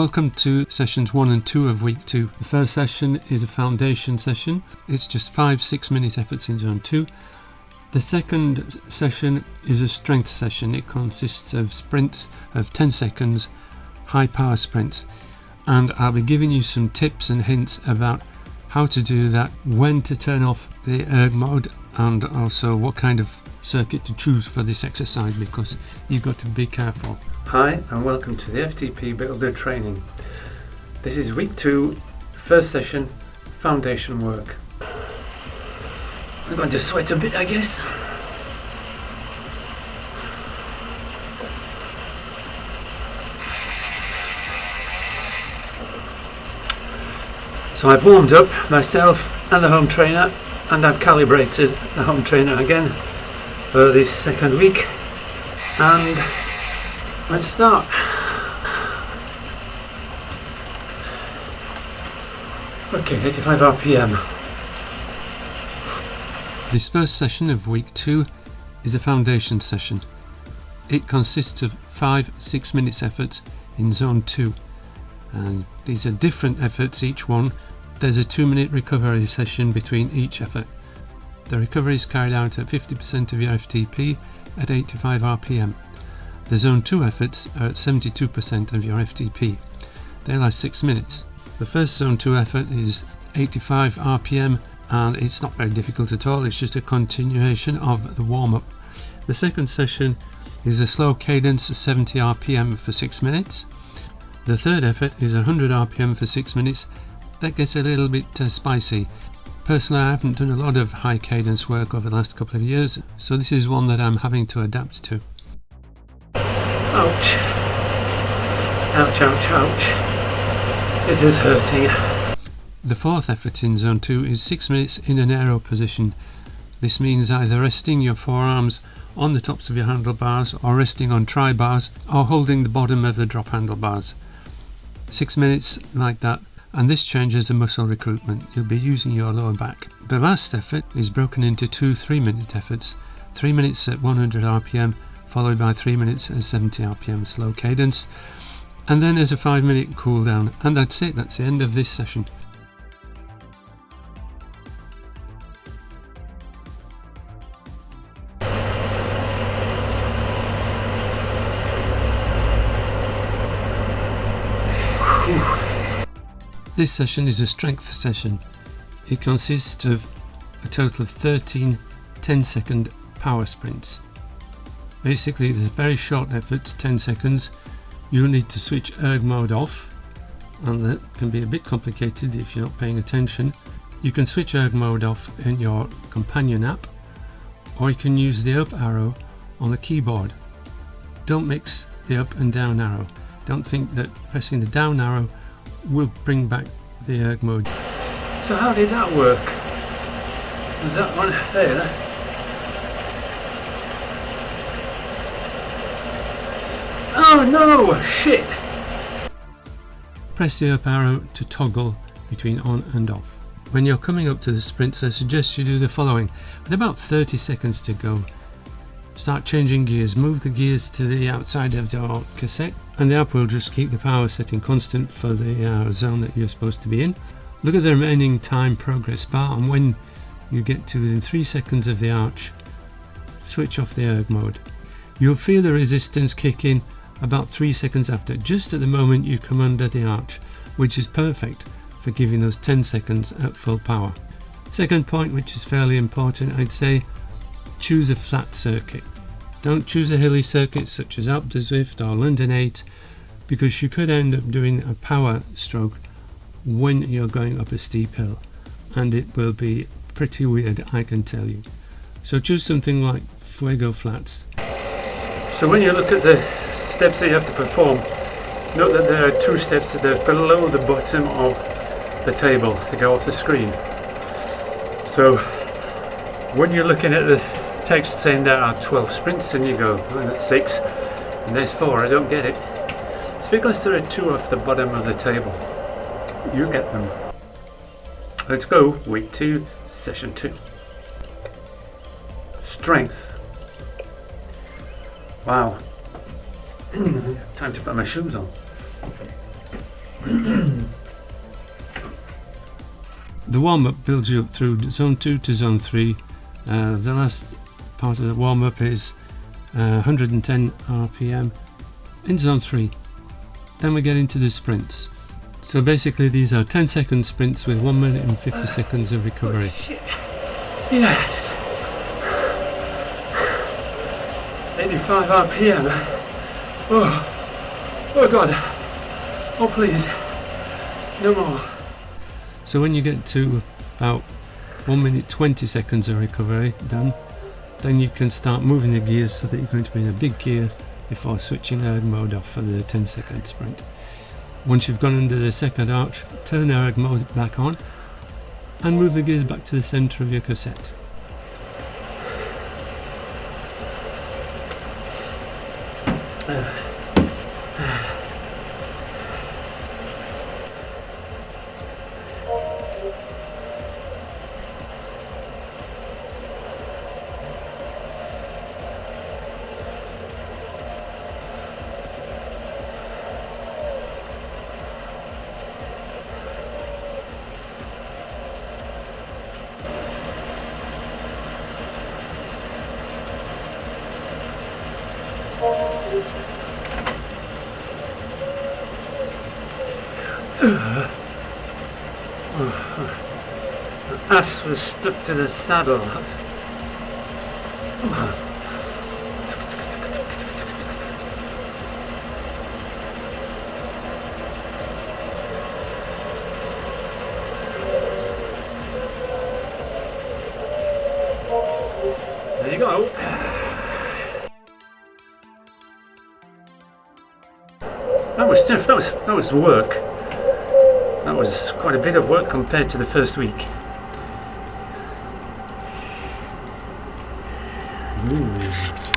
Welcome to sessions 1 and 2 of week 2. The first session is a foundation session. It's just 5 6-minute efforts in zone 2. The second session is a strength session. It consists of sprints of 10 seconds, high power sprints. And I'll be giving you some tips and hints about how to do that, when to turn off the ERG mode, and also what kind of circuit to choose for this exercise, because you've got to be careful. Hi and welcome to the FTP Builder training. This is week 2, first session, foundation work. I'm going to sweat a bit, I guess. So I've warmed up myself and the home trainer, and I've calibrated the home trainer again for this second week, and let's start. Okay, 85 RPM. This first session of week 2 is a foundation session. It consists of 5 6-minute efforts in zone 2, and these are different efforts each one. There's a 2-minute recovery session between each effort. The recovery is carried out at 50% of your FTP at 85 RPM. The zone 2 efforts are at 72% of your FTP. They last 6 minutes. The first zone 2 effort is 85 RPM, and it's not very difficult at all. It's just a continuation of the warm-up. The second session is a slow cadence of 70 RPM for 6 minutes. The third effort is 100 RPM for 6 minutes. That gets a little bit spicy. Personally, I haven't done a lot of high cadence work over the last couple of years, so this is one that I'm having to adapt to. Ouch. Ouch, ouch, ouch. This is hurting. The fourth effort in zone 2 is 6 minutes in an aero position. This means either resting your forearms on the tops of your handlebars, or resting on tri-bars, or holding the bottom of the drop handlebars. 6 minutes like that, and this changes the muscle recruitment. You'll be using your lower back. The last effort is broken into 2 3-minute efforts. 3 minutes at 100 RPM, followed by 3 minutes at 70 RPM slow cadence. And then there's a 5-minute cool down, and that's it. That's the end of this session. This session is a strength session. It consists of a total of 13 10-second power sprints. Basically, they're very short efforts, 10 seconds. You'll need to switch ERG mode off, and that can be a bit complicated if you're not paying attention. You can switch ERG mode off in your companion app, or you can use the up arrow on the keyboard. Don't mix the up and down arrow. Don't think that pressing the down arrow will bring back the ERG mode. So how did that work? Was that one there? Oh no! Shit! Press the up arrow to toggle between on and off. When you're coming up to the sprints, I suggest you do the following. With about 30 seconds to go, start changing gears. Move the gears to the outside of your cassette, and the app will just keep the power setting constant for the zone that you're supposed to be in. Look at the remaining time progress bar, and when you get to within 3 seconds of the arch, switch off the ERG mode. You'll feel the resistance kick in about 3 seconds after, just at the moment you come under the arch, which is perfect for giving those 10 seconds at full power. Second point, which is fairly important, I'd say, choose a flat circuit. Don't choose a hilly circuit such as Alp de Zwift or London 8, because you could end up doing a power stroke when you're going up a steep hill, and it will be pretty weird, I can tell you. So choose something like Fuego flats. So when you look at the steps that you have to perform, note that there are 2 steps that are below the bottom of the table to go off the screen. So when you're looking at the text saying there are 12 sprints, and you go, oh, that's 6 and there's 4, I don't get it. It's because there are 2 off the bottom of the table. You get them. Let's go, week 2, session 2. Strength. Wow. Time to put my shoes on. The warm-up builds you up through zone 2 to zone 3. The last part of the warm-up is 110 RPM in zone 3. Then we get into the sprints. So basically these are 10-second sprints with 1 minute and 50 seconds of recovery. Yes. 85 RPM. Oh God. Oh please. No more. So when you get to about 1 minute 20 seconds of recovery done, then you can start moving the gears so that you're going to be in a big gear before switching ERG mode off for the 10-second sprint. Once you've gone under the second arch, turn ERG mode back on and move the gears back to the centre of your cassette. The ass was stuck to the saddle. There you go. That was stiff. That was work. That was quite a bit of work compared to the first week. Ooh.